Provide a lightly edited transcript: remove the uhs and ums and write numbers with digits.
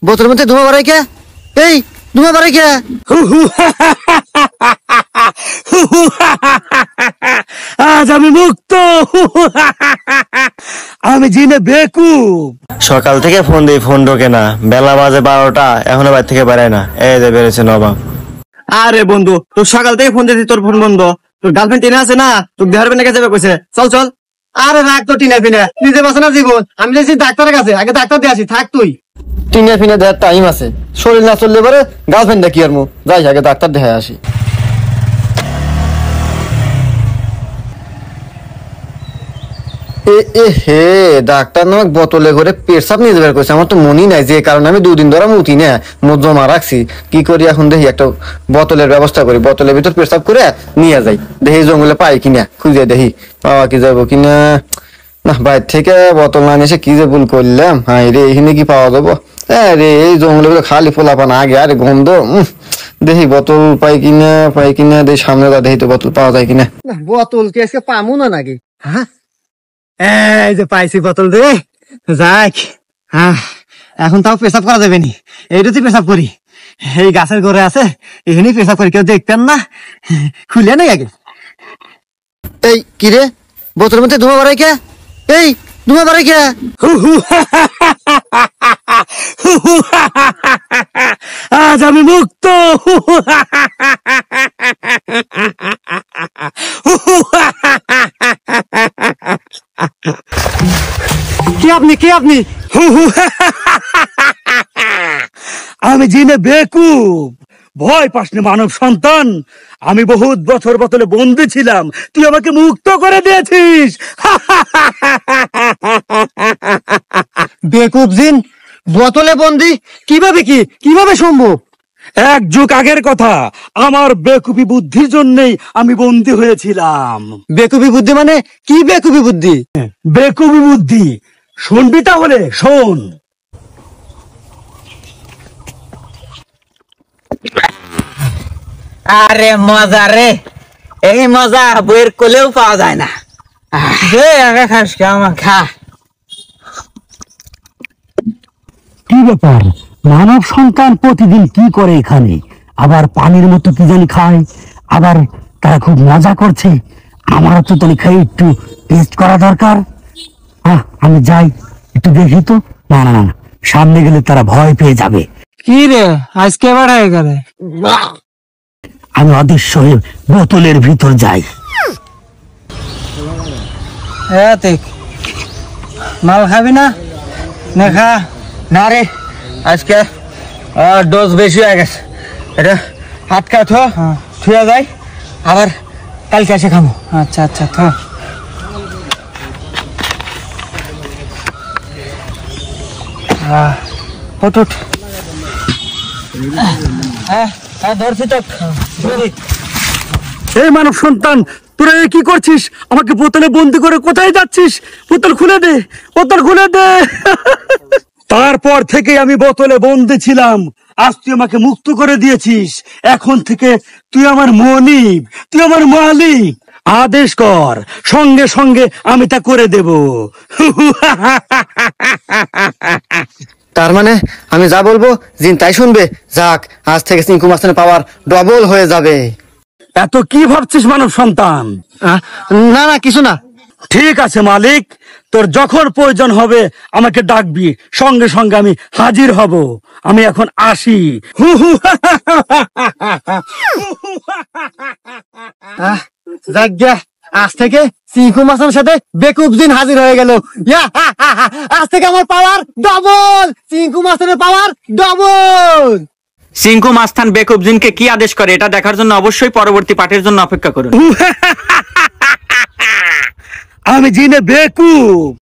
বোতলের মধ্যে ধোঁয়া বাড়াই কে? এই ধোঁয়া বাড়াই কে? আজ আমি মুক্ত। আমি জিনে বেকুব। সকাল থেকে ফোন দিই, ফোন ঢোকে না। বেলা বাজে 12টা, এখনো বাড়ি থেকে বেড়ায় না। এই যে বেড়েছে নবাব। আরে বন্ধু, তোর সকাল থেকে ফোন দিয়েছি, তোর ফোন বন্ধ। তোর গার্লফ্রেন্ড টিনা আছে না, তোর দেহের বেনে যাবে কইছে। চল চল। আরে রাখ তো টিনা ফিনা, নিজে বাঁচে না জীবন। আমি যাচ্ছি ডাক্তারের কাছে, আগে ডাক্তার দিয়ে আসি। থাক তুই। টিনা ফিনা দেওয়ার টাইম আছে, শরীর না চললে পরে গার্লফ্রেন্ড দেখি আর মু যাই আগে ডাক্তার দেখে আসি। হে ডাক্তার নামক বোতলে করে পেশাব নিয়ে যাবার কইছে। আমার তো মনই নাই, যে কারণে আমি 2 দিন ধরে মুতি না, মুখ জমা রাখছি। কি করি এখন দেখি, একটা বোতলের ব্যবস্থা করি, বোতলের ভিতর পেশাব করে নিয়ে যাই। দেখি জঙ্গলে পাই কিনা, খুঁজে দেখি পাওয়া কি যাবো কিনা। না, বাইরে থেকে বোতল না এসে কি যে ভুল করলাম। হ্যাঁ রে, এখানে কি পাওয়া যাবো? রে এই জঙ্গলের ভিতরে খালি ফোলাপানা আগে, আরে গন্ধ। দেখি বোতল পাই কিনা দেখি সামনে দেখি তো বোতল পাওয়া যায় কিনা। বোতল কি আজকে পামু না নাকি? হ্যাঁ, এই যে পাইছি বোতল রে। যাক, হ্যাঁ এখন তাও পেশাব করা যাবে নি। এইটাতে পেশাব করি, এই গাছের ঘরে আছে, এখানেই পেশাব করি, কেউ দেখতেন না। খুলে নাই আগে। এই কি রে, বোতলের মধ্যে ধোঁয়া বাড়াই কে? এই ধোঁয়া বাড়াই কে? আজ আমি মুক্ত। কে আপনি? কে আপনি? আমি জিনে বেকুব। ভয় পাসনি মানব সন্তান। আমি বহুত বছর বোতলে বন্দি ছিলাম, তুই আমাকে মুক্ত করে দিয়েছিস। বেকুব জিন, বোতলে বন্দি? কিভাবে সম্ভব? 1 যুগ আগের কথা, আমার বেকুবি বুদ্ধির জন্যই আমি বন্দি হয়েছিলাম। বেকুবি বুদ্ধি মানে কি? বেকুবি বুদ্ধি? বেকুবি বুদ্ধি শুনবি তাহলে শোন। আরে মজা রে, এই মজা বইয়ের কোলেও পাওয়া যায় না। খাস আমার খা। কি ব্যাপার, মানব সন্তান প্রতিদিন কি করে এখানে? আবার পানির মতো কি জানি খায়, আবার তারা খুব মজা করছে। আমারও তো তাহলে খাই একটু টেস্ট করা দরকার। আমি যাই, একটু দেখি তো। না না না, সামনে গেলে তারা ভয় পেয়ে যাবে। কি রে, আজকে এবার হয়ে গেল। আমি অদৃশ্য হয়ে বোতলের ভিতর যাই। মাল খাবি না? না খা। না রে, আজকে ডোজ বেশি হয়ে গেছে। এটা হাত কাটো, ছুঁয়া যায়, আবার কালকে এসে খাবো। আচ্ছা আচ্ছা, থ। উঠ। হ্যাঁ ধরছি তো। এই মানব সন্তান, তোরা কি করছিস? আমাকে বোতলে বন্দি করে কোথায় যাচ্ছিস? বোতল খুলে দে, বোতল খুলে দে। তারপর থেকে আমি বোতলে বন্দি ছিলাম, আজ তুই আমাকে মুক্ত করে দিয়েছিস। এখন থেকে তুই আমার মনিব, তুই আমার মালিক। আদেশ কর, সঙ্গে সঙ্গে আমি তা করে দেব। তার মানে আমি যা বলবো জিন তাই শুনবে? যাক, আজ থেকে চিঙ্কু মাস্তানের পাওয়ার ডবল হয়ে যাবে। এত কি ভাবছিস মানব সন্তান? না না, কিছু না। ঠিক আছে মালিক, তোর যখন প্রয়োজন হবে আমাকে ডাকবি, সঙ্গে সঙ্গে আমি হাজির হব। আমি এখন আসি। যাক গে, আজ থেকে চিঙ্কু মাস্টারের সাথে বেকুব জিন হাজির হয়ে গেল। আজ থেকে আমার পাওয়ার ডবল, চিঙ্কু মাস্টারের পাওয়ার ডবল। চিঙ্কু মাস্তান বেকুব জিনকে কি আদেশ করে এটা দেখার জন্য অবশ্যই পরবর্তী পাঠের জন্য অপেক্ষা করুন। আমি জিনে বেকুব।